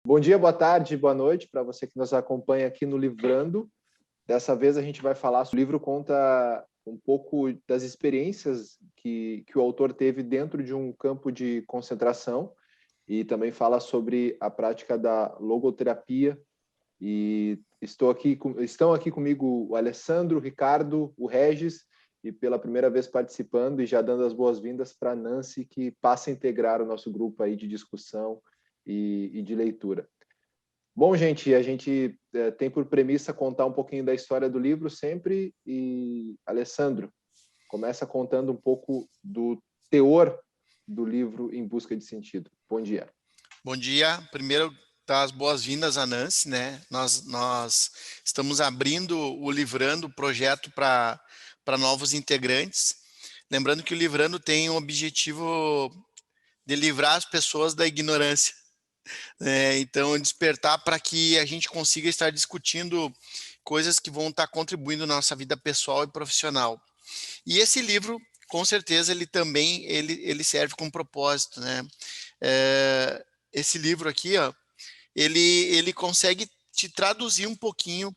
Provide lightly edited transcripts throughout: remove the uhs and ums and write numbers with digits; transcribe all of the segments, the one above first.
Bom dia, boa tarde, boa noite para você que nos acompanha aqui no Livrando. Dessa vez a gente vai falar sobre o livro, conta um pouco das experiências que o autor teve dentro de um campo de concentração e também fala sobre a prática da logoterapia. E estão aqui comigo o Alessandro, o Ricardo, o Regis, e pela primeira vez participando e já dando as boas-vindas para a Nancy, que passa a integrar o nosso grupo aí de discussão e de leitura. Bom, gente, a gente tem por premissa contar um pouquinho da história do livro sempre, e Alessandro, começa contando um pouco do teor do livro Em Busca de Sentido. Bom dia. Bom dia. Primeiro, dar as boas-vindas à Nancy, né? Nós estamos abrindo o Livrando, o projeto para novos integrantes. Lembrando que o Livrando tem o objetivo de livrar as pessoas da ignorância, né? Então, despertar para que a gente consiga estar discutindo coisas que vão estar contribuindo na nossa vida pessoal e profissional. E esse livro, com certeza, ele também ele serve com propósito, né? Esse livro aqui, ó, ele consegue te traduzir um pouquinho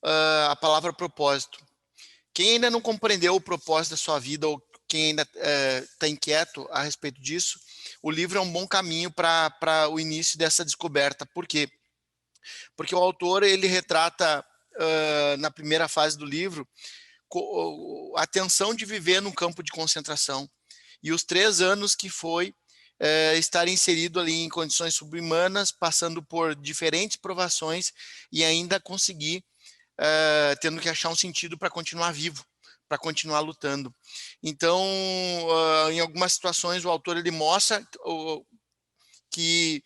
a palavra propósito. Quem ainda não compreendeu o propósito da sua vida ou quem ainda está inquieto a respeito disso, o livro é um bom caminho para o início dessa descoberta. Por quê? Porque o autor ele retrata na primeira fase do livro a tensão de viver num campo de concentração e os 3 anos que foi estar inserido ali em condições subhumanas, passando por diferentes provações e ainda conseguir, tendo que achar um sentido para continuar vivo, para continuar lutando. Então, em algumas situações, o autor ele mostra que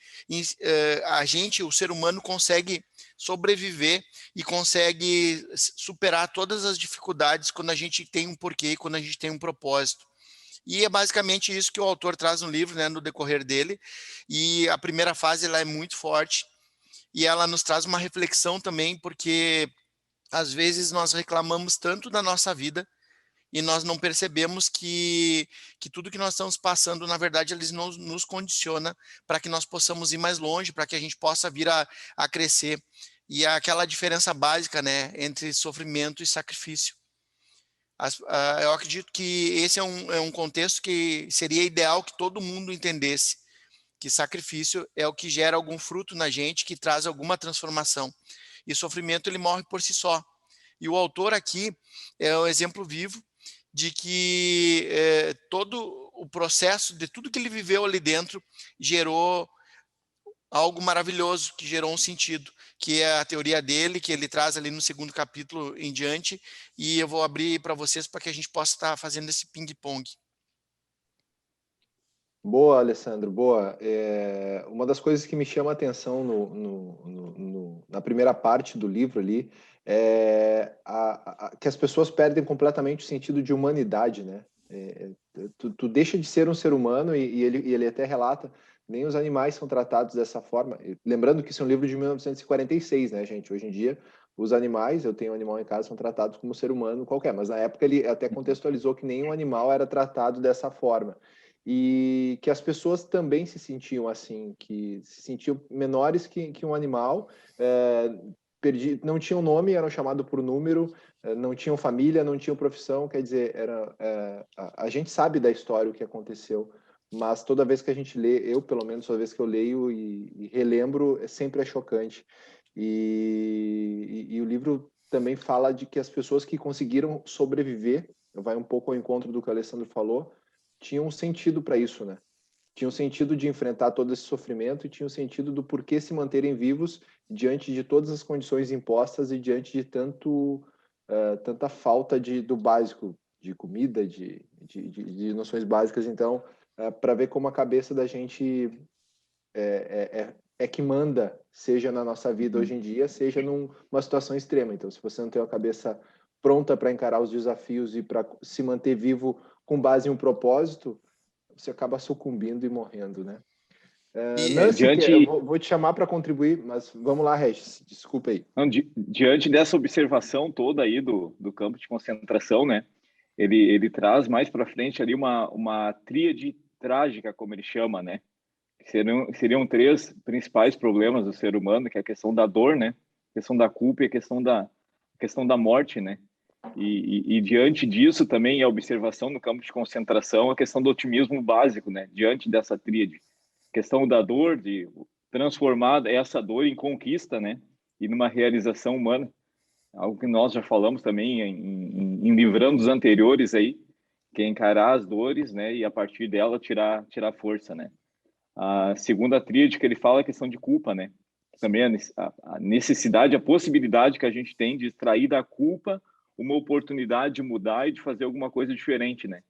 a gente, o ser humano, consegue sobreviver e consegue superar todas as dificuldades quando a gente tem um porquê, quando a gente tem um propósito. E é basicamente isso que o autor traz no livro, né, no decorrer dele. E a primeira fase ela é muito forte e ela nos traz uma reflexão também, porque às vezes nós reclamamos tanto da nossa vida e nós não percebemos que tudo que nós estamos passando, na verdade, eles nos condiciona para que nós possamos ir mais longe, para que a gente possa vir a crescer. E é aquela diferença básica, né, entre sofrimento e sacrifício. Eu acredito que esse é um contexto que seria ideal que todo mundo entendesse, que sacrifício é o que gera algum fruto na gente, que traz alguma transformação. E sofrimento, ele morre por si só. E o autor aqui é um exemplo vivo de que todo o processo de tudo que ele viveu ali dentro gerou algo maravilhoso, que gerou um sentido, que é a teoria dele, que ele traz ali no 2º capítulo em diante, e eu vou abrir para vocês para que a gente possa estar fazendo esse ping-pong. Boa, Alessandro, boa. Uma das coisas que me chama a atenção na primeira parte do livro ali é que as pessoas perdem completamente o sentido de humanidade, né? Tu deixa de ser um ser humano e ele até relata, nem os animais são tratados dessa forma. Lembrando que isso é um livro de 1946, né, gente? Hoje em dia, os animais, eu tenho um animal em casa, são tratados como ser humano qualquer, mas na época ele até contextualizou que nenhum animal era tratado dessa forma. E que as pessoas também se sentiam assim, que se sentiam menores que um animal, não tinham nome, eram chamados por número, não tinham família, não tinham profissão, quer dizer, a gente sabe da história o que aconteceu, mas toda vez que a gente lê, eu pelo menos toda vez que eu leio e relembro, sempre é chocante. E o livro também fala de que as pessoas que conseguiram sobreviver, vai um pouco ao encontro do que o Alessandro falou, tinha um sentido para isso, né? Tinha um sentido de enfrentar todo esse sofrimento e tinha um sentido do porquê se manterem vivos diante de todas as condições impostas e diante de tanta falta do básico, de comida, de noções básicas. Então, para ver como a cabeça da gente é que manda, seja na nossa vida hoje em dia, seja numa situação extrema. Então, se você não tem a cabeça pronta para encarar os desafios e para se manter vivo com base em um propósito, você acaba sucumbindo e morrendo, né? Nancy, eu vou te chamar para contribuir, mas vamos lá, Regis, desculpa aí. Diante dessa observação toda aí do campo de concentração, né? Ele traz mais para frente ali uma tríade trágica, como ele chama, né? Seriam três principais problemas do ser humano, que é a questão da dor, né? A questão da culpa e a questão da morte, né? E diante disso também a observação no campo de concentração, a questão do otimismo básico, né? Diante dessa tríade. A questão da dor, de transformar essa dor em conquista, né? E numa realização humana. Algo que nós já falamos também em livrandos anteriores aí, que é encarar as dores, né? E a partir dela tirar força, né? A segunda tríade que ele fala é a questão de culpa, né? Também a necessidade, a possibilidade que a gente tem de extrair da culpa uma oportunidade de mudar e de fazer alguma coisa diferente, né?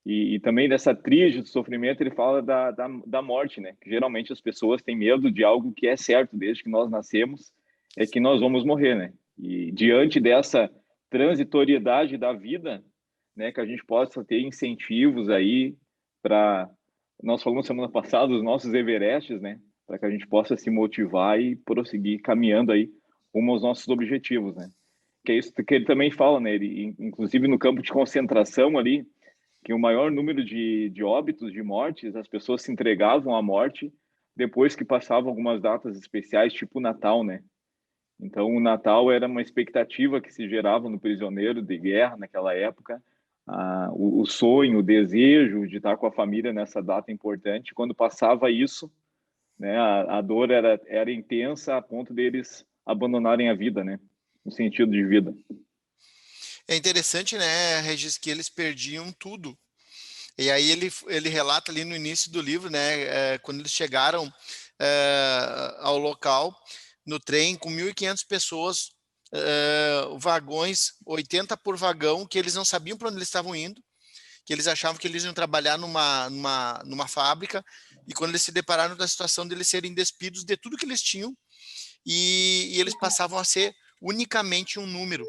E também dessa tríade do sofrimento, ele fala da morte, né? Que geralmente as pessoas têm medo de algo que é certo desde que nós nascemos, é que nós vamos morrer, né? E diante dessa transitoriedade da vida, né, que a gente possa ter incentivos aí para... Nós falamos semana passada dos nossos Everestes, né? Para que a gente possa se motivar e prosseguir caminhando aí rumo aos nossos objetivos, né? Que é isso que ele também fala, né? Ele, inclusive no campo de concentração ali, que o maior número de óbitos, de mortes, as pessoas se entregavam à morte depois que passavam algumas datas especiais, tipo o Natal, né? Então, o Natal era uma expectativa que se gerava no prisioneiro de guerra naquela época, o sonho, o desejo de estar com a família nessa data importante. Quando passava isso, né, a dor era intensa a ponto deles abandonarem a vida, né, no sentido de vida. É interessante, né, Regis, que eles perdiam tudo. E aí ele relata ali no início do livro, né, quando eles chegaram ao local, no trem, com 1.500 pessoas, vagões, 80 por vagão, que eles não sabiam para onde eles estavam indo, que eles achavam que eles iam trabalhar numa fábrica, e quando eles se depararam com a situação de eles serem despidos de tudo que eles tinham, e eles passavam a ser unicamente um número.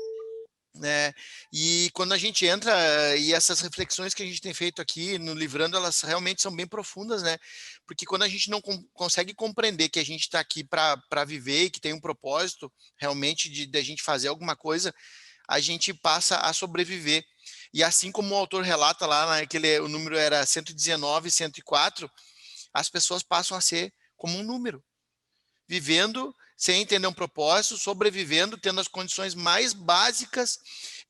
Né? E quando a gente entra, e essas reflexões que a gente tem feito aqui no Livrando, elas realmente são bem profundas, né? Porque quando a gente não consegue compreender que a gente está aqui para viver e que tem um propósito realmente de a gente fazer alguma coisa, a gente passa a sobreviver. E assim como o autor relata lá, o número era 119, 104, as pessoas passam a ser como um número, vivendo sem entender um propósito, sobrevivendo, tendo as condições mais básicas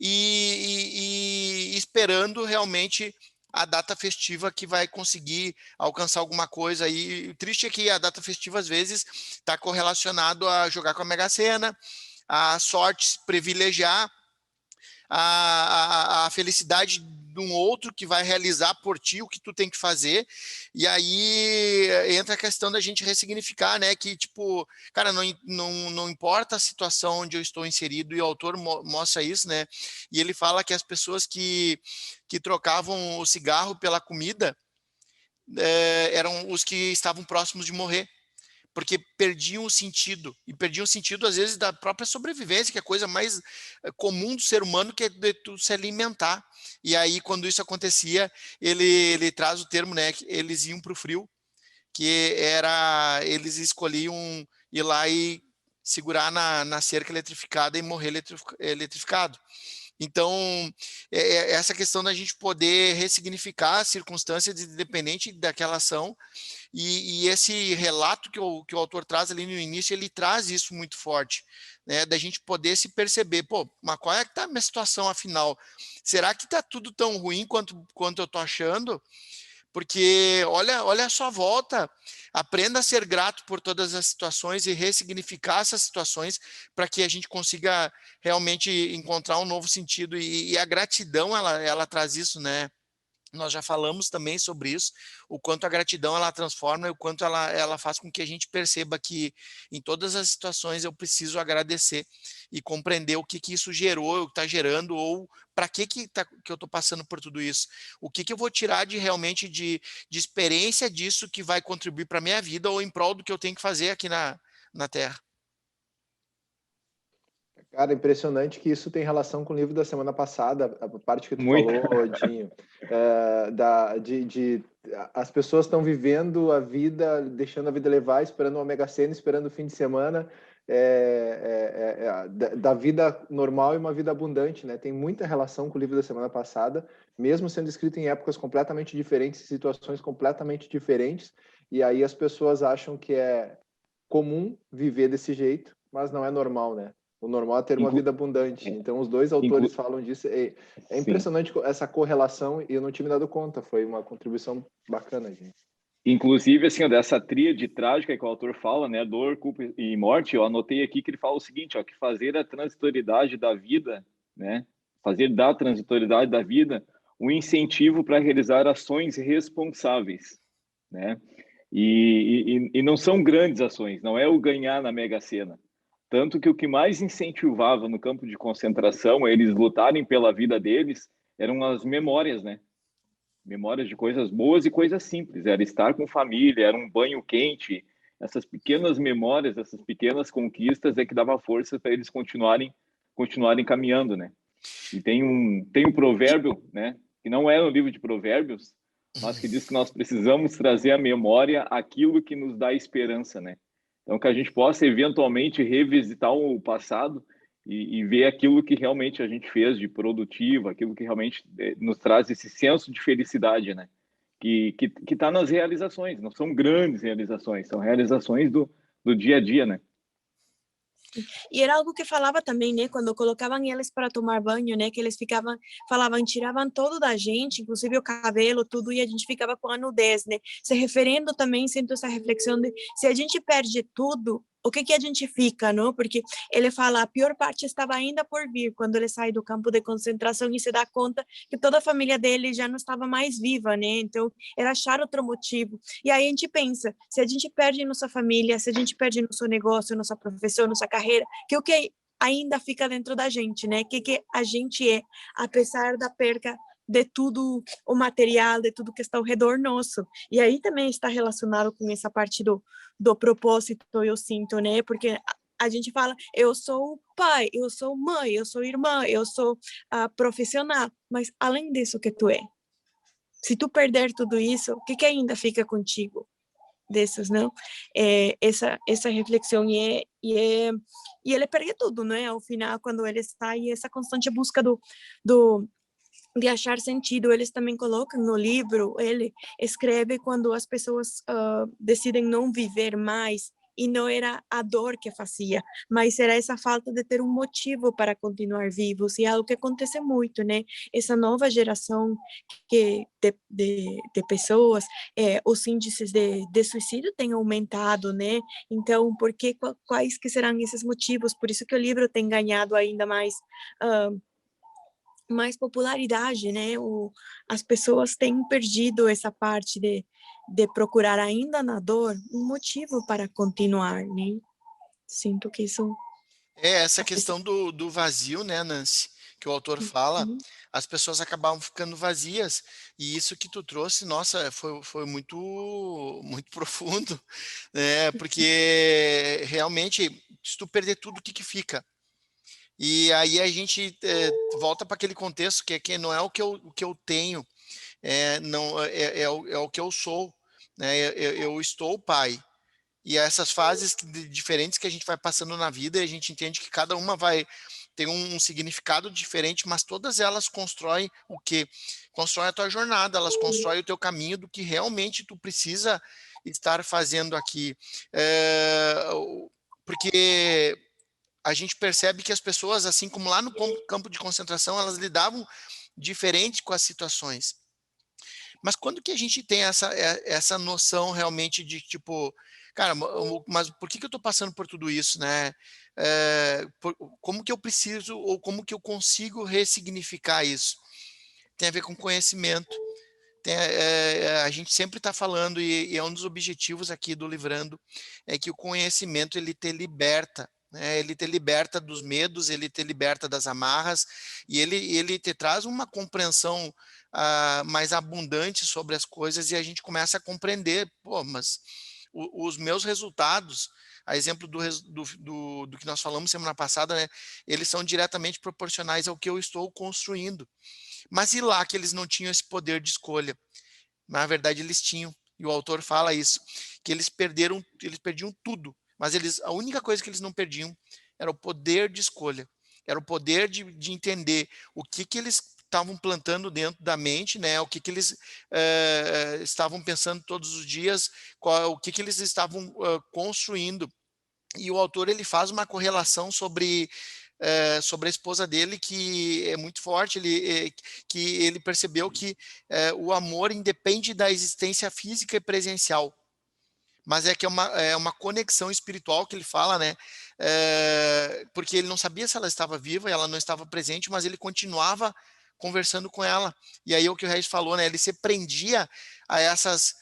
e esperando realmente a data festiva que vai conseguir alcançar alguma coisa. E o triste é que a data festiva, às vezes, está correlacionado a jogar com a Mega Sena, a sorte privilegiar, a felicidade de um outro que vai realizar por ti o que tu tem que fazer. E aí entra a questão da gente ressignificar, né? Que, tipo, cara, não importa a situação onde eu estou inserido, e o autor mostra isso, né? E ele fala que as pessoas que trocavam o cigarro pela comida eram os que estavam próximos de morrer, porque perdiam o sentido, e perdiam o sentido, às vezes, da própria sobrevivência, que é a coisa mais comum do ser humano, que é de tu se alimentar. E aí, quando isso acontecia, ele traz o termo, né, que eles iam para o frio, que era, eles escolhiam ir lá e segurar na cerca eletrificada e morrer eletrificado. Então, essa questão da gente poder ressignificar as circunstâncias independente daquela ação, e esse relato que o autor traz ali no início, ele traz isso muito forte, né? Da gente poder se perceber, pô, mas qual é que tá a minha situação afinal? Será que tá tudo tão ruim quanto eu tô achando? Porque olha a sua volta, aprenda a ser grato por todas as situações e ressignificar essas situações para que a gente consiga realmente encontrar um novo sentido. E a gratidão, ela traz isso, né? Nós já falamos também sobre isso, o quanto a gratidão ela transforma e o quanto ela faz com que a gente perceba que em todas as situações eu preciso agradecer e compreender o que isso gerou, o que está gerando, ou para que eu estou passando por tudo isso. O que eu vou tirar realmente de experiência disso que vai contribuir para a minha vida ou em prol do que eu tenho que fazer aqui na Terra. Cara, impressionante que isso tem relação com o livro da semana passada, a parte que tu Muito. falou, Dinho, as pessoas estão vivendo a vida, deixando a vida levar, esperando uma Mega Sena, esperando o fim de semana, da vida normal e uma vida abundante, né? Tem muita relação com o livro da semana passada, mesmo sendo escrito em épocas completamente diferentes, situações completamente diferentes, e aí as pessoas acham que é comum viver desse jeito, mas não é normal, né? O normal é ter uma Inclu vida abundante. Então, os dois inclu autores falam disso. É sim. impressionante essa correlação e eu não tinha me dado conta. Foi uma contribuição bacana, gente. Inclusive, assim, ó, dessa tríade trágica que o autor fala, né, dor, culpa e morte, eu anotei aqui que ele fala o seguinte, ó, que fazer a transitoriedade da vida, né, fazer da transitoriedade da vida um incentivo para realizar ações responsáveis, né, e não são grandes ações, não é o ganhar na Mega Sena. Tanto que o que mais incentivava no campo de concentração, eles lutarem pela vida deles, eram as memórias, né? Memórias de coisas boas e coisas simples. Era estar com família, era um banho quente. Essas pequenas memórias, essas pequenas conquistas é que dava força para eles continuarem caminhando, né? E tem um provérbio, né? Que não é no livro de provérbios, mas que diz que nós precisamos trazer à memória aquilo que nos dá esperança, né? Então, que a gente possa eventualmente revisitar o passado e ver aquilo que realmente a gente fez de produtivo, aquilo que realmente nos traz esse senso de felicidade, né? Que está nas realizações, não são grandes realizações, são realizações do dia a dia, né? E era algo que falava também, né, quando colocavam eles para tomar banho, né, que eles ficavam, falavam, tiravam todo da gente, inclusive o cabelo, tudo, e a gente ficava com a nudez, né, se referindo também, sinto essa reflexão de, se a gente perde tudo, o que a gente fica, não? Porque ele fala, a pior parte estava ainda por vir, quando ele sai do campo de concentração e se dá conta que toda a família dele já não estava mais viva, né, então era achar outro motivo. E aí a gente pensa, se a gente perde nossa família, se a gente perde nosso negócio, nossa profissão, nossa carreira, que o que ainda fica dentro da gente, né? Que a gente é, apesar da perca de tudo o material, de tudo que está ao redor nosso. E aí também está relacionado com essa parte do propósito, eu sinto, né? Porque a gente fala, eu sou pai, eu sou mãe, eu sou irmã, eu sou profissional, mas além disso que tu é, se tu perder tudo isso, o que ainda fica contigo? Dessas, não? Essa reflexão e ele perde tudo, né? Ao final, quando ele está e essa constante busca do de achar sentido, eles também colocam no livro, ele escreve quando as pessoas decidem não viver mais, e não era a dor que fazia, mas era essa falta de ter um motivo para continuar vivos, e é algo que acontece muito, né? Essa nova geração de pessoas, os índices de suicídio têm aumentado, né? Então, quais que serão esses motivos? Por isso que o livro tem ganhado ainda mais popularidade, né? As pessoas têm perdido essa parte de procurar ainda na dor um motivo para continuar, né? Sinto que isso... Essa questão do vazio, né, Nancy, que o autor fala, as pessoas acabavam ficando vazias, e isso que tu trouxe, nossa, foi muito, muito profundo, né, porque realmente, se tu perder tudo, o que fica? E aí a gente volta para aquele contexto que não é o que eu tenho, não, é o que eu sou, né? Eu estou pai. E essas fases diferentes que a gente vai passando na vida, e a gente entende que cada uma vai ter um significado diferente, mas todas elas constroem o quê? Constroem a tua jornada, elas constroem o teu caminho do que realmente tu precisa estar fazendo aqui. Porque a gente percebe que as pessoas, assim como lá no campo de concentração, elas lidavam diferente com as situações. Mas quando que a gente tem essa noção realmente de tipo, cara, mas por que eu estou passando por tudo isso, né? Como que eu preciso ou como que eu consigo ressignificar isso? Tem a ver com conhecimento. A gente sempre está falando, e é um dos objetivos aqui do Livrando, é que o conhecimento ele te liberta. Ele te liberta dos medos, ele te liberta das amarras, e ele te traz uma compreensão mais abundante sobre as coisas, e a gente começa a compreender, pô, mas os meus resultados, a exemplo do que nós falamos semana passada, né, eles são diretamente proporcionais ao que eu estou construindo. Mas e lá que eles não tinham esse poder de escolha? Na verdade, eles tinham. E o autor fala isso, que eles perdiam tudo, mas a única coisa que eles não perdiam era o poder de escolha, era o poder de entender o que eles estavam plantando dentro da mente, né? O que eles estavam pensando todos os dias, o que eles estavam construindo. E o autor ele faz uma correlação sobre a esposa dele que é muito forte, que ele percebeu que o amor independe da existência física e presencial, mas que é uma conexão espiritual que ele fala, né? Porque ele não sabia se ela estava viva, ela não estava presente, mas ele continuava conversando com ela. E aí o que o Regis falou, né? Ele se prendia a essas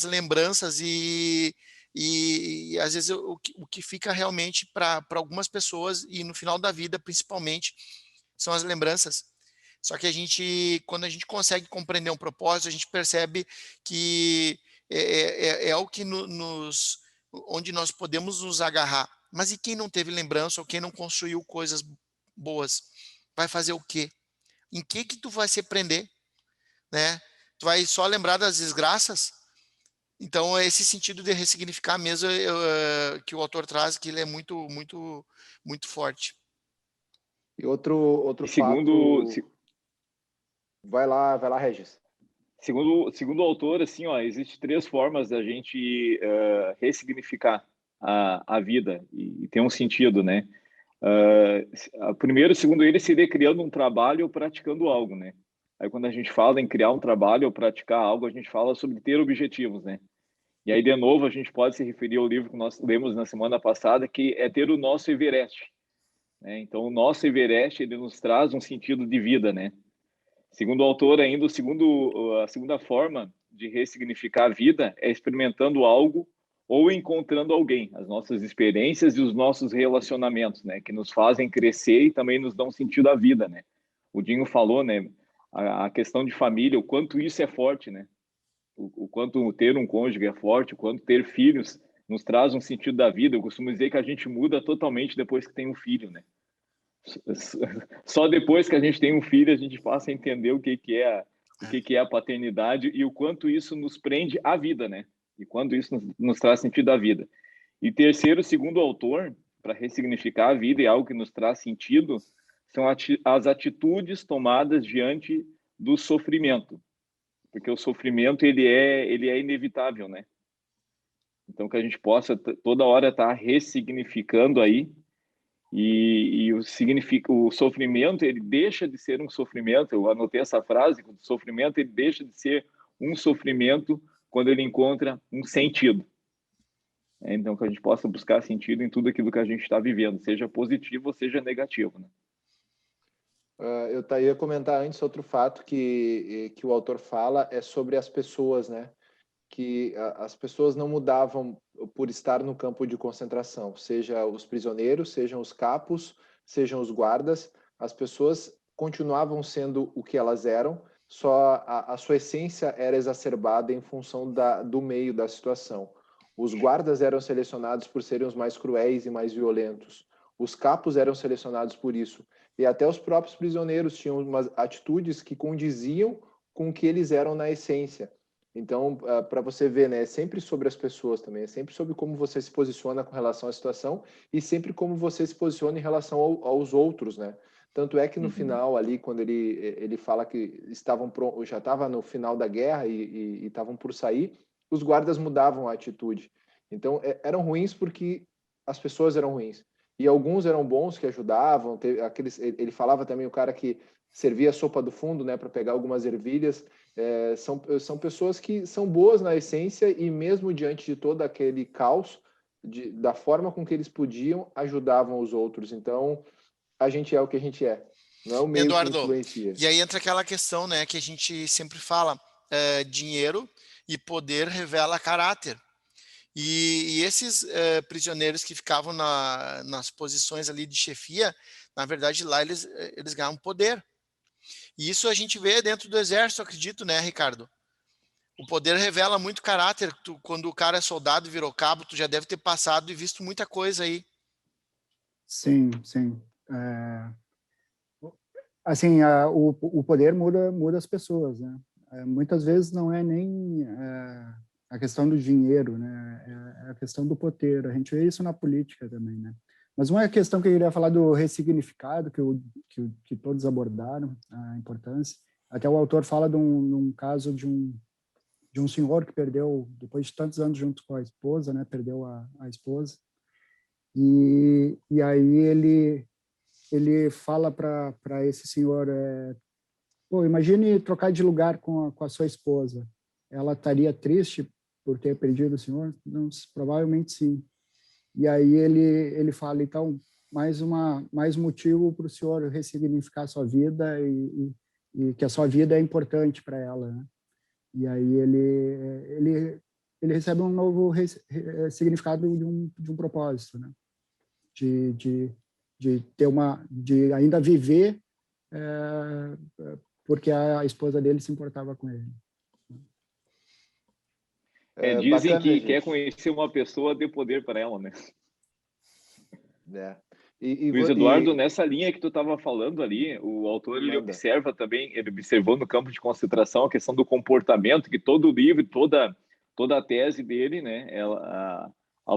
lembranças e às vezes o que fica realmente para algumas pessoas e no final da vida, principalmente, são as lembranças. Só que quando a gente consegue compreender um propósito, a gente percebe que é o que onde nós podemos nos agarrar. Mas e quem não teve lembrança ou quem não construiu coisas boas? Vai fazer o quê? Em que tu vai se prender? Né? Tu vai só lembrar das desgraças? Então, é esse sentido de ressignificar mesmo que o autor traz, que ele é muito, muito, muito forte. E outro segundo, fato... Vai lá, Regis. Segundo o autor, assim, ó, existe 3 formas da gente ressignificar a vida e ter um sentido, né? Primeiro, segundo ele, seria criando um trabalho ou praticando algo, né? Aí, quando a gente fala em criar um trabalho ou praticar algo, a gente fala sobre ter objetivos, né? E aí, de novo, a gente pode se referir ao livro que nós lemos na semana passada, que é ter o nosso Everest, né? Então, o nosso Everest, ele nos traz um sentido de vida, né? Segundo o autor, ainda, a segunda forma de ressignificar a vida é experimentando algo ou encontrando alguém, as nossas experiências e os nossos relacionamentos, né, que nos fazem crescer e também nos dão sentido à vida, né? O Dinho falou, né, a questão de família, o quanto isso é forte, né? O quanto ter um cônjuge é forte, o quanto ter filhos nos traz um sentido da vida. Eu costumo dizer que a gente muda totalmente depois que tem um filho, né? Só depois que a gente tem um filho a gente passa a entender o que é a paternidade e o quanto isso nos prende à vida, né? E quanto isso nos traz sentido à vida. E terceiro, segundo o autor, para ressignificar a vida e algo que nos traz sentido, são as atitudes tomadas diante do sofrimento, porque o sofrimento ele é inevitável, né? Então que a gente possa toda hora estar ressignificando aí. E o sofrimento, ele deixa de ser um sofrimento. Eu anotei essa frase: o sofrimento ele deixa de ser um sofrimento quando ele encontra um sentido. Então, que a gente possa buscar sentido em tudo aquilo que a gente está vivendo, seja positivo ou seja negativo, né? Eu ia comentar antes outro fato que o autor fala é sobre as pessoas, né? Que as pessoas não mudavam por estar no campo de concentração, seja os prisioneiros, sejam os capos, sejam os guardas, as pessoas continuavam sendo o que elas eram, só a sua essência era exacerbada em função do meio da situação. Os guardas eram selecionados por serem os mais cruéis e mais violentos. Os capos eram selecionados por isso. E até os próprios prisioneiros tinham umas atitudes que condiziam com o que eles eram na essência. Então, para você ver, né, é sempre sobre as pessoas também, é sempre sobre como você se posiciona com relação à situação e sempre como você se posiciona em relação aos outros, né? Tanto é que no final ali, quando ele fala que já estava no final da guerra e estavam por sair, os guardas mudavam a atitude. Então, eram ruins porque as pessoas eram ruins. E alguns eram bons que ajudavam, ele falava também o cara que servia a sopa do fundo, né, para pegar algumas ervilhas. São pessoas que são boas na essência e mesmo diante de todo aquele caos, da forma com que eles podiam, ajudavam os outros. Então, a gente é o que a gente é. Não é o meio Eduardo, que influencia. e aí entra aquela questão, né, que a gente sempre fala, dinheiro e poder revela caráter. E esses prisioneiros que ficavam nas posições ali de chefia, na verdade lá eles ganham poder. E isso a gente vê dentro do exército, acredito, né, Ricardo? O poder revela muito caráter. Quando o cara é soldado e virou cabo, tu já deve ter passado e visto muita coisa aí. Sim, sim. Assim, o poder muda as pessoas, né? Muitas vezes não é nem a questão do dinheiro, né? É a questão do poder. A gente vê isso na política também, né? Mas uma questão que eu queria falar do ressignificado, que todos abordaram, a importância. Até o autor fala de um caso de um senhor que perdeu, depois de tantos anos junto com a esposa, né? Perdeu a esposa. E aí ele fala para esse senhor, pô, imagine trocar de lugar com a sua esposa. Ela estaria triste por ter perdido o senhor? Não, provavelmente sim. E aí ele fala, então, mais motivo para o senhor ressignificar a sua vida e que a sua vida é importante para ela, né? E aí ele recebe um novo significado de um propósito, né? De ter de ainda viver porque a esposa dele se importava com ele. Dizem bacana, que gente. quer conhecer uma pessoa, dê poder para ela, né? Luiz Eduardo, nessa linha que tu estava falando ali, o autor ele observa também, ele observou no campo de concentração a questão do comportamento, que todo o livro, toda a tese dele, né, a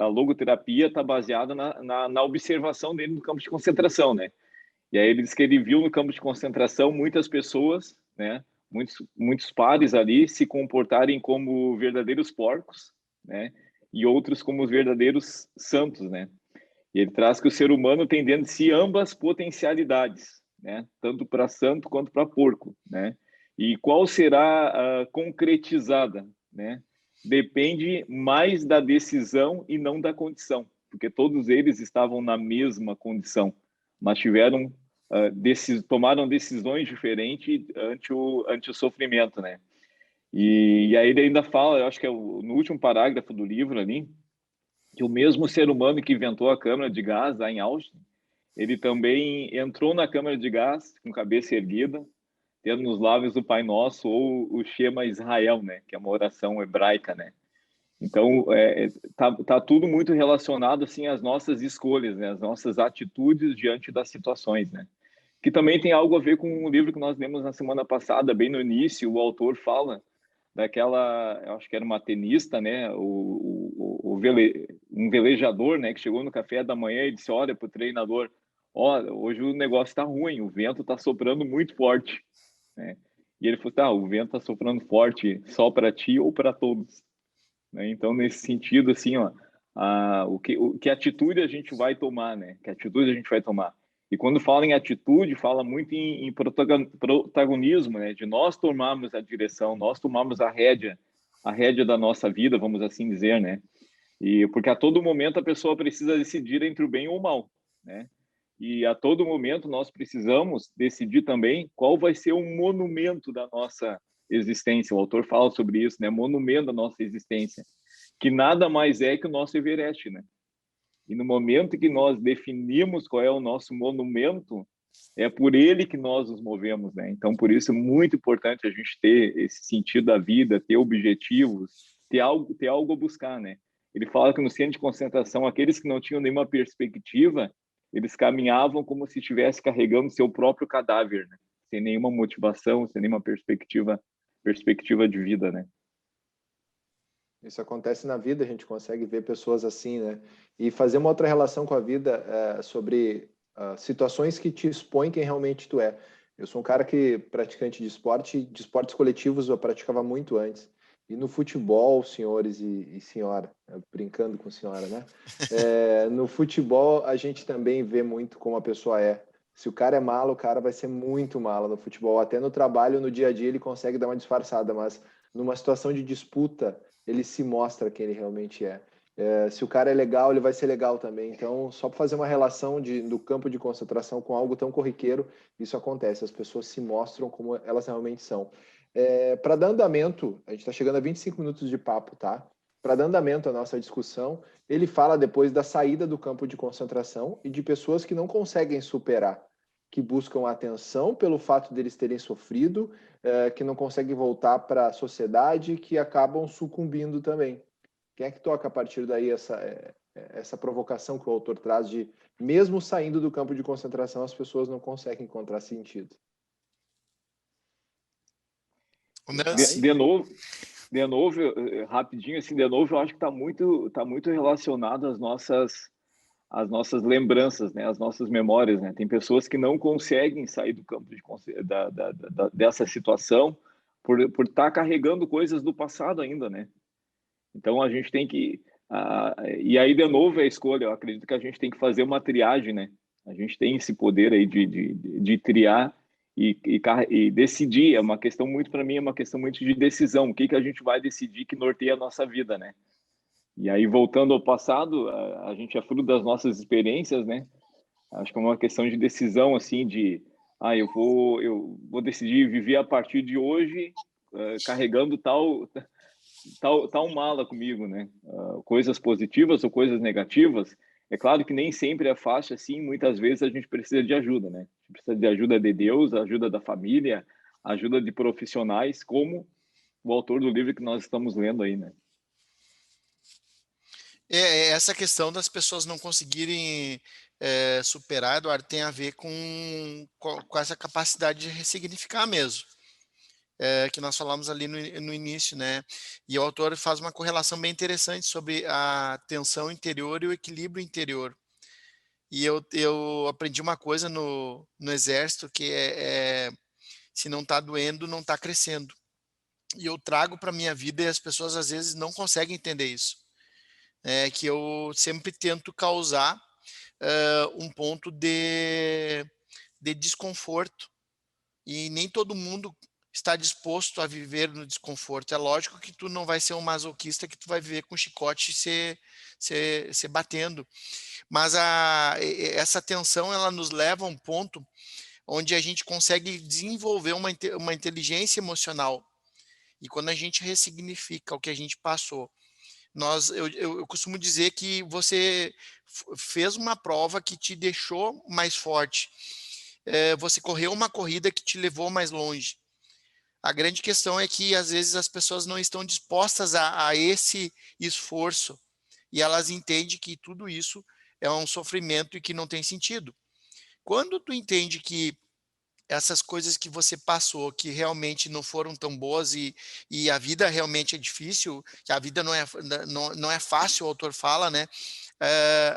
logoterapia está baseada na observação dele no campo de concentração, né? E aí ele diz que ele viu no campo de concentração muitas pessoas, né, muitos pares ali se comportarem como verdadeiros porcos, né, e outros como os verdadeiros santos, né? E ele traz que o ser humano tem dentro de si ambas potencialidades, né? Tanto para santo quanto para porco, né? E qual será concretizada, né? Depende mais da decisão e não da condição, porque todos eles estavam na mesma condição, mas tomaram decisões diferentes ante o sofrimento, né? E aí ele ainda fala, eu acho que é no último parágrafo do livro ali, que o mesmo ser humano que inventou a câmara de gás lá em Auschwitz, ele também entrou na câmara de gás com cabeça erguida, tendo nos lábios o Pai Nosso ou o Shema Israel, né, que é uma oração hebraica, né. Então, tá tudo muito relacionado assim às nossas escolhas, né, às nossas atitudes diante das situações, né. Que também tem algo a ver com o livro que nós lemos na semana passada, bem no início, o autor fala daquela, eu acho que era uma tenista, né, um velejador, né, que chegou no café da manhã e disse, olha, para o treinador, olha, hoje o negócio está ruim, o vento está soprando muito forte, né? E ele falou, tá, o vento está soprando forte só para ti ou para todos, né? Então, nesse sentido, assim, ó, que atitude a gente vai tomar, né? Que atitude a gente vai tomar? E quando fala em atitude, fala muito em protagonismo, né? De nós tomarmos a direção, nós tomarmos a rédea da nossa vida, vamos assim dizer, né? E porque a todo momento a pessoa precisa decidir entre o bem ou o mal, né? E a todo momento nós precisamos decidir também qual vai ser o monumento da nossa existência. O autor fala sobre isso, né? Monumento da nossa existência, que nada mais é que o nosso Everest, né? E no momento que nós definimos qual é o nosso monumento, é por ele que nós nos movemos, né? Então, por isso é muito importante a gente ter esse sentido da vida, ter objetivos, ter algo a buscar, né? Ele fala que no centro de concentração, aqueles que não tinham nenhuma perspectiva, eles caminhavam como se estivesse carregando seu próprio cadáver, né? Sem nenhuma motivação, sem nenhuma perspectiva de vida, né? Isso acontece na vida, a gente consegue ver pessoas assim, né? E fazer uma outra relação com a vida sobre situações que te expõem quem realmente tu é. Eu sou um cara que praticante de esportes coletivos eu praticava muito antes. E no futebol, senhores e senhora, brincando com senhora, né? No futebol a gente também vê muito como a pessoa é. Se o cara é malo, o cara vai ser muito malo no futebol. Até no trabalho, no dia a dia, ele consegue dar uma disfarçada, mas numa situação de disputa, ele se mostra quem ele realmente é. Se o cara é legal, ele vai ser legal também. Então, só para fazer uma relação do campo de concentração com algo tão corriqueiro, isso acontece. As pessoas se mostram como elas realmente são. Para dar andamento, a gente está chegando a 25 minutos de papo, tá? Para dar andamento à nossa discussão, ele fala depois da saída do campo de concentração e de pessoas que não conseguem superar, que buscam atenção pelo fato deles terem sofrido, que não conseguem voltar para a sociedade, que acabam sucumbindo também. Quem é que toca a partir daí essa provocação que o autor traz de, mesmo saindo do campo de concentração, as pessoas não conseguem encontrar sentido? De novo, de novo, rapidinho, assim, de novo, eu acho que está muito relacionado às nossas lembranças, né? Às nossas memórias, né? Tem pessoas que não conseguem sair do campo dessa situação por estar carregando coisas do passado ainda, né? Então, a gente tem que... e aí, de novo, é a escolha. Eu acredito que a gente tem que fazer uma triagem, né? A gente tem esse poder aí de triar e decidir. É uma questão muito, para mim, é uma questão muito de decisão. O que a gente vai decidir que norteia a nossa vida, né? E aí, voltando ao passado, a gente é fruto das nossas experiências, né? Acho que é uma questão de decisão, assim, eu vou decidir viver a partir de hoje, carregando tal mala comigo, né? Coisas positivas ou coisas negativas. É claro que nem sempre é fácil assim, muitas vezes a gente precisa de ajuda, né? A gente precisa de ajuda de Deus, ajuda da família, ajuda de profissionais, como o autor do livro que nós estamos lendo aí, né? Essa questão das pessoas não conseguirem superar, Eduardo, tem a ver com essa capacidade de ressignificar mesmo. Que nós falamos ali no início, né? E o autor faz uma correlação bem interessante sobre a tensão interior e o equilíbrio interior. E eu aprendi uma coisa no exército, que se não está doendo, não está crescendo. E eu trago para a minha vida e as pessoas às vezes não conseguem entender isso. Que eu sempre tento causar um ponto de desconforto. E nem todo mundo está disposto a viver no desconforto. É lógico que tu não vai ser um masoquista que tu vai viver com chicote se batendo. Mas essa tensão, ela nos leva a um ponto onde a gente consegue desenvolver uma inteligência emocional. E quando a gente ressignifica o que a gente passou, eu costumo dizer que você fez uma prova que te deixou mais forte. Você correu uma corrida que te levou mais longe. A grande questão é que, às vezes, as pessoas não estão dispostas a esse esforço e elas entendem que tudo isso é um sofrimento e que não tem sentido. Quando tu entende que essas coisas que você passou, que realmente não foram tão boas e a vida realmente é difícil, que a vida não é fácil, o autor fala, né?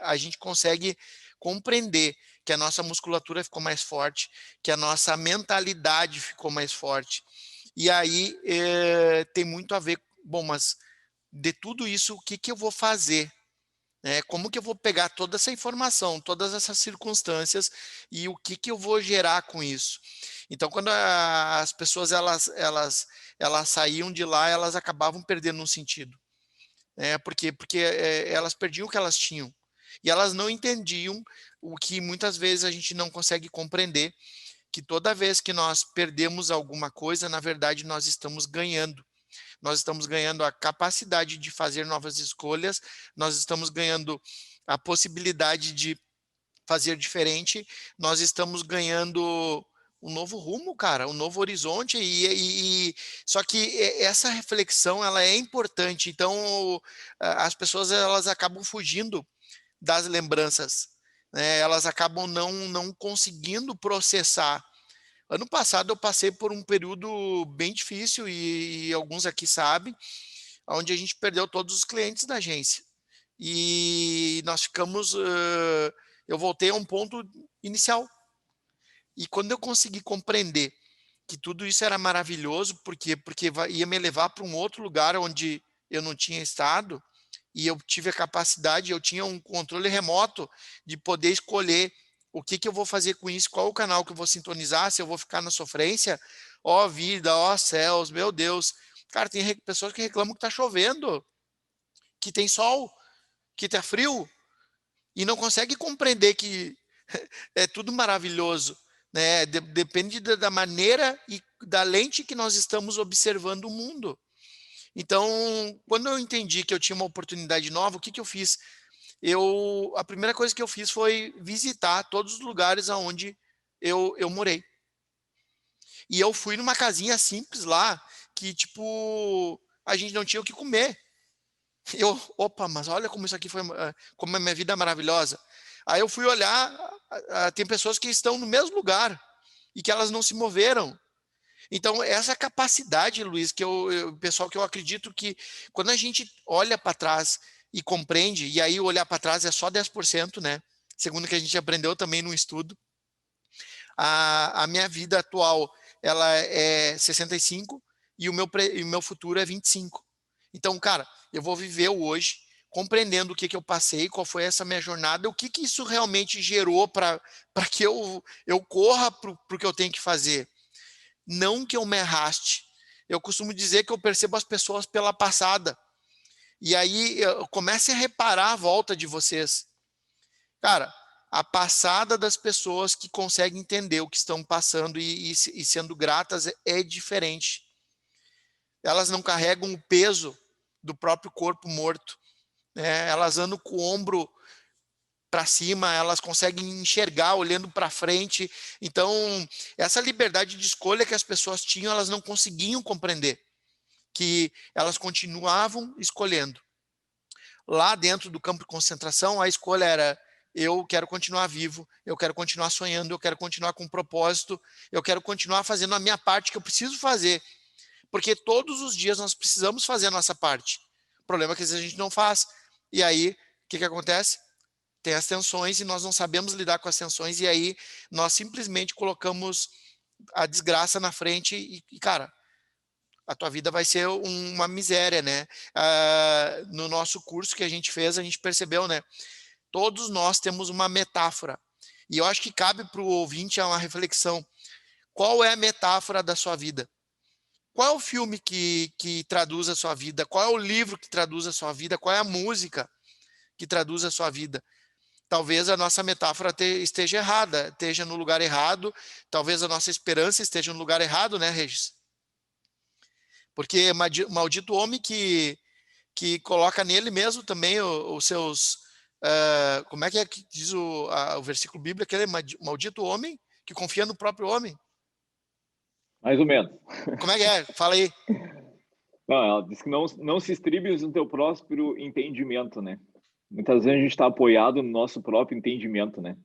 A gente consegue compreender que a nossa musculatura ficou mais forte, que a nossa mentalidade ficou mais forte. E aí tem muito a ver, bom, mas de tudo isso, o que eu vou fazer? Como que eu vou pegar toda essa informação, todas essas circunstâncias e o que eu vou gerar com isso? Então, quando as pessoas elas saíam de lá, elas acabavam perdendo um sentido. Porque elas perdiam o que elas tinham. E elas não entendiam o que muitas vezes a gente não consegue compreender, que toda vez que nós perdemos alguma coisa, na verdade, nós estamos ganhando. Nós estamos ganhando a capacidade de fazer novas escolhas, nós estamos ganhando a possibilidade de fazer diferente, nós estamos ganhando um novo rumo, cara, um novo horizonte, só que essa reflexão, ela é importante. Então, as pessoas, elas acabam fugindo das lembranças, né? Elas acabam não conseguindo processar. Ano passado eu passei por um período bem difícil e alguns aqui sabem, onde a gente perdeu todos os clientes da agência. E nós ficamos, eu voltei a um ponto inicial. E quando eu consegui compreender que tudo isso era maravilhoso, porque ia me levar para um outro lugar onde eu não tinha estado, e eu tive a capacidade, eu tinha um controle remoto de poder escolher o que eu vou fazer com isso, qual o canal que eu vou sintonizar, se eu vou ficar na sofrência, ó vida, ó céus, meu Deus. Cara, tem pessoas que reclamam que está chovendo, que tem sol, que está frio, e não consegue compreender que é tudo maravilhoso, né? Depende da maneira e da lente que nós estamos observando o mundo. Então, quando eu entendi que eu tinha uma oportunidade nova, o que eu fiz? A primeira coisa que eu fiz foi visitar todos os lugares onde eu morei. E eu fui numa casinha simples lá, que, tipo, a gente não tinha o que comer. Opa, mas olha como isso aqui foi, como a minha vida é maravilhosa. Aí eu fui olhar, tem pessoas que estão no mesmo lugar e que elas não se moveram. Então, essa capacidade, Luiz, pessoal, que eu acredito que quando a gente olha para trás e compreende, e aí olhar para trás é só 10%, né? Segundo o que a gente aprendeu também no estudo, a minha vida atual, ela é 65 e o meu futuro é 25. Então, cara, eu vou viver o hoje, compreendendo o que eu passei, qual foi essa minha jornada, o que isso realmente gerou para que eu corra para o que eu tenho que fazer. Não que eu me arraste. Eu costumo dizer que eu percebo as pessoas pela passada. E aí, comece a reparar a volta de vocês. Cara, a passada das pessoas que conseguem entender o que estão passando e sendo gratas é diferente. Elas não carregam o peso do próprio corpo morto, né? Elas andam com o ombro para cima, elas conseguem enxergar olhando para frente. Então, essa liberdade de escolha que as pessoas tinham, elas não conseguiam compreender, que elas continuavam escolhendo. Lá dentro do campo de concentração, a escolha era: eu quero continuar vivo, eu quero continuar sonhando, eu quero continuar com um propósito, eu quero continuar fazendo a minha parte que eu preciso fazer, porque todos os dias nós precisamos fazer a nossa parte. O problema é que às vezes a gente não faz. E aí, o que acontece? Tem as tensões e nós não sabemos lidar com as tensões, e aí nós simplesmente colocamos a desgraça na frente e cara, a tua vida vai ser uma miséria, né? No nosso curso que a gente fez, a gente percebeu, né? Todos nós temos uma metáfora. E eu acho que cabe para o ouvinte uma reflexão. Qual é a metáfora da sua vida? Qual é o filme que traduz a sua vida? Qual é o livro que traduz a sua vida? Qual é a música que traduz a sua vida? Talvez a nossa metáfora esteja errada, esteja no lugar errado. Talvez a nossa esperança esteja no lugar errado, né, Regis? Porque maldito homem que coloca nele mesmo também os seus... como é que diz o versículo bíblico? Aquele maldito homem que confia no próprio homem. Mais ou menos. Como é que é? Fala aí. Não, ela diz que não se estribes no teu próprio entendimento, né? Muitas vezes a gente está apoiado no nosso próprio entendimento, né?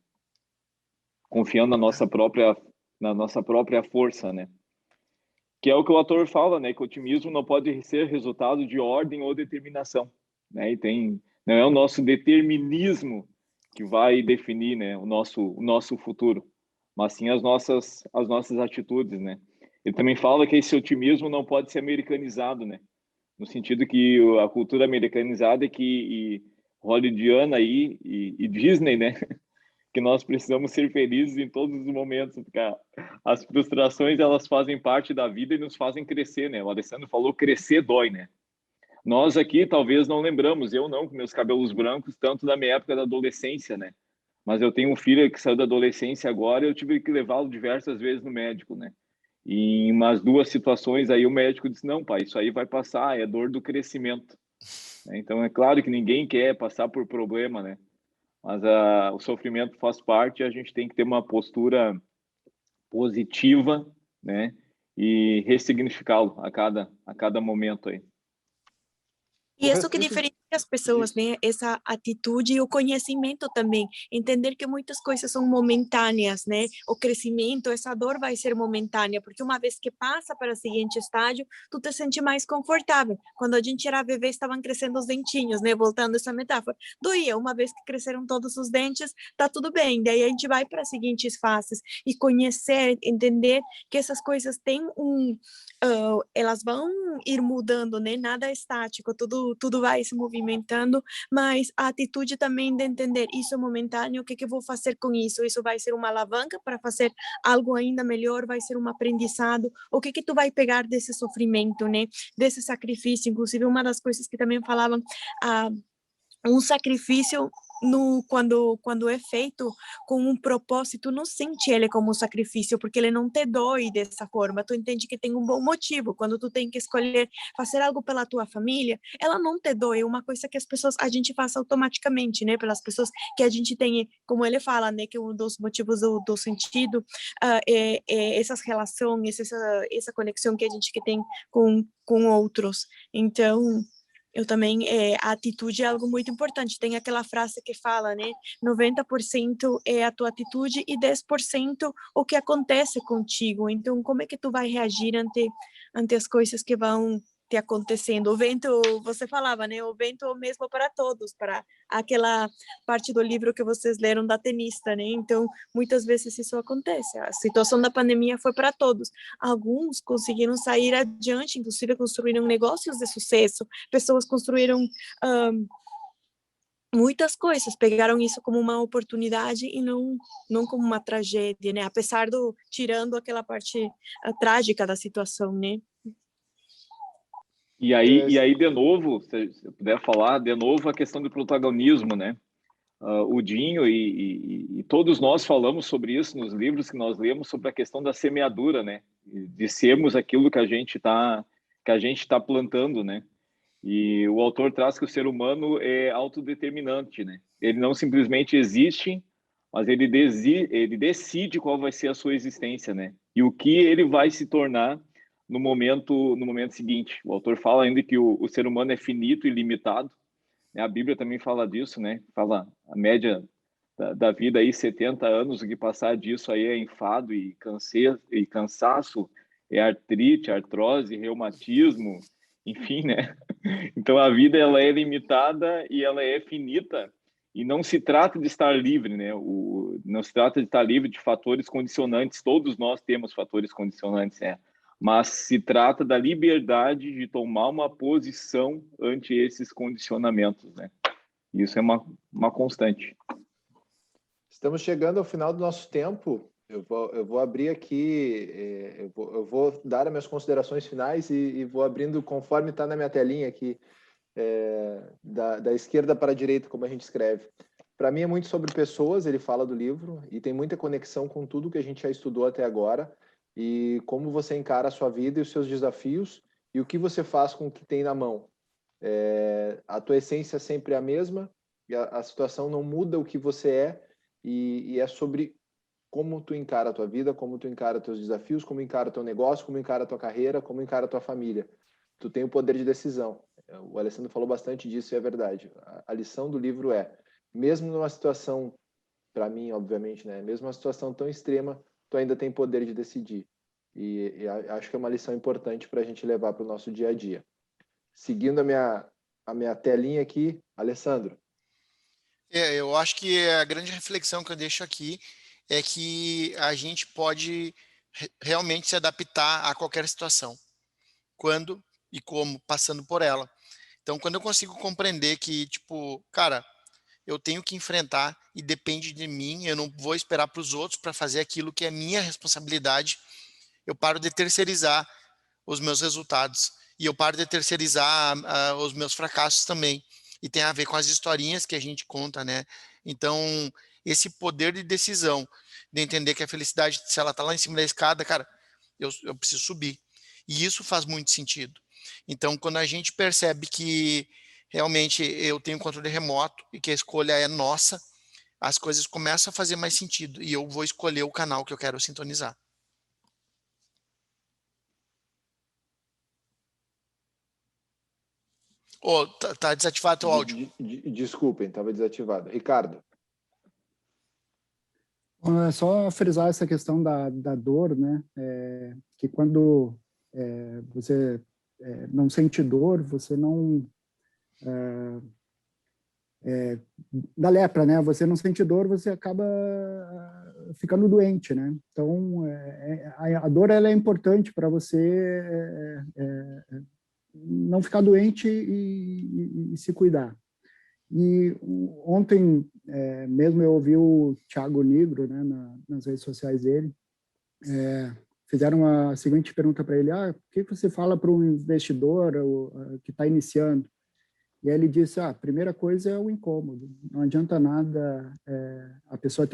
Confiando na nossa própria força, né? Que é o que o autor fala, né? Que o otimismo não pode ser resultado de ordem ou determinação, né? Não é o nosso determinismo que vai definir, né, o nosso futuro, mas sim as nossas atitudes, né? Ele também fala que esse otimismo não pode ser americanizado, né? No sentido que a cultura americanizada e hollywoodiana aí e Disney, né? Que nós precisamos ser felizes em todos os momentos, porque as frustrações, elas fazem parte da vida e nos fazem crescer, né? O Alessandro falou, crescer dói, né? Nós aqui talvez não lembramos, eu não, com meus cabelos brancos, tanto da minha época da adolescência, né? Mas eu tenho um filho que saiu da adolescência agora e eu tive que levá-lo diversas vezes no médico, né? E em umas 2 situações aí o médico disse, não, pai, isso aí vai passar, é dor do crescimento. Então é claro que ninguém quer passar por problema, né? Mas o sofrimento faz parte e a gente tem que ter uma postura positiva, né? E ressignificá-lo a cada momento aí. E isso que diferencia as pessoas, né? Essa atitude e o conhecimento também. Entender que muitas coisas são momentâneas, né? O crescimento, essa dor vai ser momentânea, porque uma vez que passa para o seguinte estágio, tu te sente mais confortável. Quando a gente era bebê, estavam crescendo os dentinhos, né? Voltando essa metáfora. Doía, uma vez que cresceram todos os dentes, tá tudo bem. Daí a gente vai para as seguintes fases e conhecer, entender que essas coisas têm elas vão ir mudando, né? Nada é estático, tudo vai se movimentando, mas a atitude também de entender isso é momentâneo, o que eu vou fazer com isso? Isso vai ser uma alavanca para fazer algo ainda melhor, vai ser um aprendizado, o que tu vai pegar desse sofrimento, né? Desse sacrifício, inclusive uma das coisas que também falavam, um sacrifício quando é feito com um propósito, não sente ele como um sacrifício, porque ele não te dói dessa forma, tu entende que tem um bom motivo, quando tu tem que escolher fazer algo pela tua família, ela não te dói, é uma coisa que a gente faz automaticamente, né, pelas pessoas que a gente tem, como ele fala, né, que um dos motivos do sentido é essas relações, essa conexão que a gente que tem com outros, então Eu também, a atitude é algo muito importante. Tem aquela frase que fala, né? 90% é a tua atitude e 10% o que acontece contigo. Então, como é que tu vai reagir ante as coisas que vão te acontecendo? O vento, você falava, né? O vento é o mesmo para todos, para aquela parte do livro que vocês leram da tenista, né? Então, muitas vezes isso acontece. A situação da pandemia foi para todos. Alguns conseguiram sair adiante, inclusive construíram negócios de sucesso. Pessoas construíram muitas coisas, pegaram isso como uma oportunidade e não como uma tragédia, né? Apesar tirando aquela parte trágica da situação, né? E aí, de novo, se eu puder falar, de novo, a questão do protagonismo, né? O Dinho e todos nós falamos sobre isso nos livros que nós lemos, sobre a questão da semeadura, né? De sermos aquilo que a gente tá plantando, né? E o autor traz que o ser humano é autodeterminante, né? Ele não simplesmente existe, mas ele decide qual vai ser a sua existência, né? E o que ele vai se tornar no momento seguinte. O autor fala ainda que o ser humano é finito e limitado, né? A Bíblia também fala disso, né? Fala a média da vida aí, 70 anos, o que passar disso aí é enfado e cansaço, é artrite, artrose, reumatismo, enfim, né? Então a vida ela é limitada e ela é finita, e não se trata de estar livre, né? Não se trata de estar livre de fatores condicionantes. Todos nós temos fatores condicionantes, né? Mas se trata da liberdade de tomar uma posição ante esses condicionamentos, né? Isso é uma constante. Estamos chegando ao final do nosso tempo. Eu vou abrir aqui, eu vou dar as minhas considerações finais e vou abrindo conforme está na minha telinha aqui, da esquerda para a direita, como a gente escreve. Para mim é muito sobre pessoas, ele fala do livro, e tem muita conexão com tudo que a gente já estudou até agora, e como você encara a sua vida e os seus desafios, e o que você faz com o que tem na mão. A tua essência sempre é a mesma, e a situação não muda o que você é, e é sobre como tu encara a tua vida, como tu encara teus desafios, como encara teu negócio, como encara a tua carreira, como encara a tua família. Tu tem o poder de decisão. O Alessandro falou bastante disso e é verdade. A lição do livro é, mesmo numa situação, para mim, obviamente, né, mesmo uma situação tão extrema, tu ainda tem poder de decidir. E acho que é uma lição importante para a gente levar para o nosso dia a dia. Seguindo a minha telinha aqui, Alessandro. Eu acho que a grande reflexão que eu deixo aqui é que a gente pode realmente se adaptar a qualquer situação, quando e como, passando por ela. Então, quando eu consigo compreender que, tipo, cara, eu tenho que enfrentar e depende de mim, eu não vou esperar para os outros para fazer aquilo que é minha responsabilidade, eu paro de terceirizar os meus resultados e eu paro de terceirizar os meus fracassos também. E tem a ver com as historinhas que a gente conta, né? Então, esse poder de decisão, de entender que a felicidade, se ela tá lá em cima da escada, cara, eu preciso subir. E isso faz muito sentido. Então, quando a gente percebe que realmente eu tenho controle remoto e que a escolha é nossa, as coisas começam a fazer mais sentido e eu vou escolher o canal que eu quero sintonizar. Oh, tá desativado o áudio. Desculpem, estava desativado. Ricardo. É só frisar essa questão da dor, né? Que quando você não sente dor, você não... da lepra, né? Você não sente dor, você acaba ficando doente, né? Então, a dor ela é importante para você não ficar doente e se cuidar. E ontem mesmo eu ouvi o Thiago Nigro, né, nas redes sociais dele, fizeram a seguinte pergunta para ele: o que você fala para um investidor que está iniciando? E aí ele disse: a primeira coisa é o incômodo. Não adianta nada a pessoa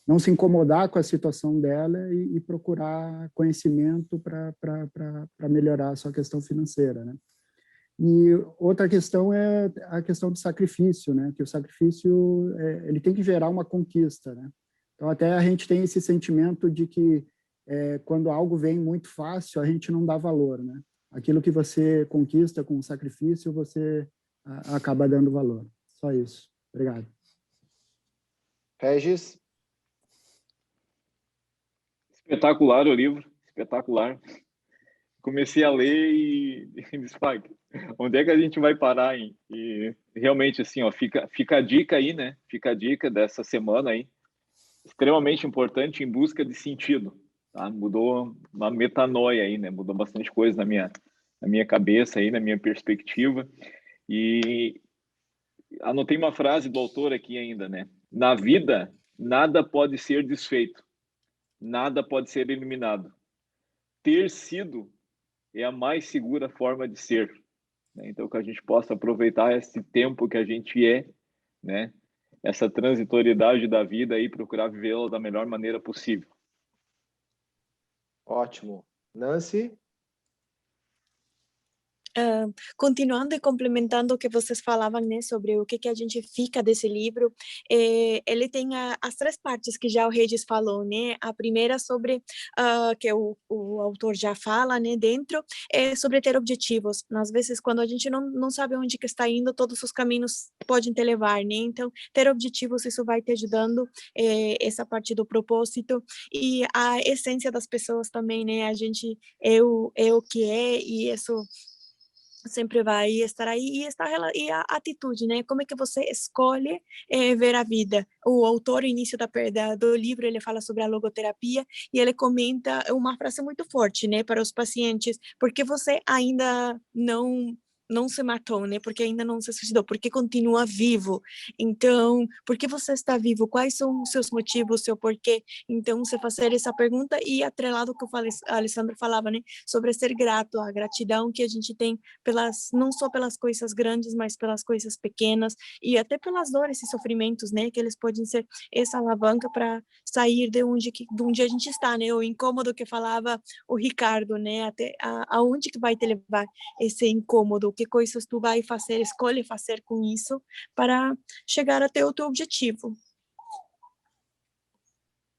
não se incomodar com a situação dela e procurar conhecimento para melhorar a sua questão financeira, né? E outra questão é a questão do sacrifício, né? Que o sacrifício ele tem que gerar uma conquista, né? Então até a gente tem esse sentimento de que quando algo vem muito fácil a gente não dá valor, né? aquilo que você conquista com sacrifício, você acaba dando valor. Só isso. Obrigado. Regis? Espetacular o livro, espetacular. Comecei a ler e disse, pai, onde é que a gente vai parar, hein? E realmente, assim, ó, fica a dica aí, né? Fica a dica dessa semana aí, extremamente importante, em busca de sentido, tá? Mudou uma metanoia aí, né? Mudou bastante coisa na minha cabeça aí, na minha perspectiva. E anotei uma frase do autor aqui ainda, né? Na vida, nada pode ser desfeito, nada pode ser eliminado. Ter sido é a mais segura forma de ser, né? Então, que a gente possa aproveitar esse tempo que a gente é, né? Essa transitoriedade da vida e procurar vivê-la da melhor maneira possível. Ótimo. Nancy? Continuando e complementando o que vocês falavam, né, sobre o que a gente fica desse livro, ele tem as 3 partes que já o Regis falou, né? A primeira sobre, que o autor já fala, né, dentro, é sobre ter objetivos. Às vezes, quando a gente não sabe onde que está indo, todos os caminhos podem te levar, né? Então, ter objetivos, isso vai te ajudando, essa parte do propósito. E a essência das pessoas também, né? A gente é o que é, e isso sempre vai estar aí, e a atitude, né? Como é que você escolhe ver a vida? O autor, no início do livro, ele fala sobre a logoterapia e ele comenta uma frase muito forte, né, para os pacientes: porque você ainda não se matou, né? Porque ainda não se suicidou, porque continua vivo. Então, por que você está vivo? Quais são os seus motivos, o seu porquê? Então, você fazer essa pergunta, e atrelado ao que a Alessandra falava, né, sobre ser grato, a gratidão que a gente tem não só pelas coisas grandes, mas pelas coisas pequenas, e até pelas dores e sofrimentos, né, que eles podem ser essa alavanca para sair de onde a gente está, né, o incômodo que falava o Ricardo, né, até aonde que vai te levar esse incômodo, que coisas tu vai fazer, escolhe fazer com isso para chegar até o teu objetivo.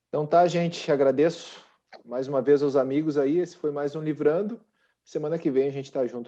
Então tá, gente, agradeço mais uma vez aos amigos aí, esse foi mais um Livrando. Semana que vem a gente tá junto.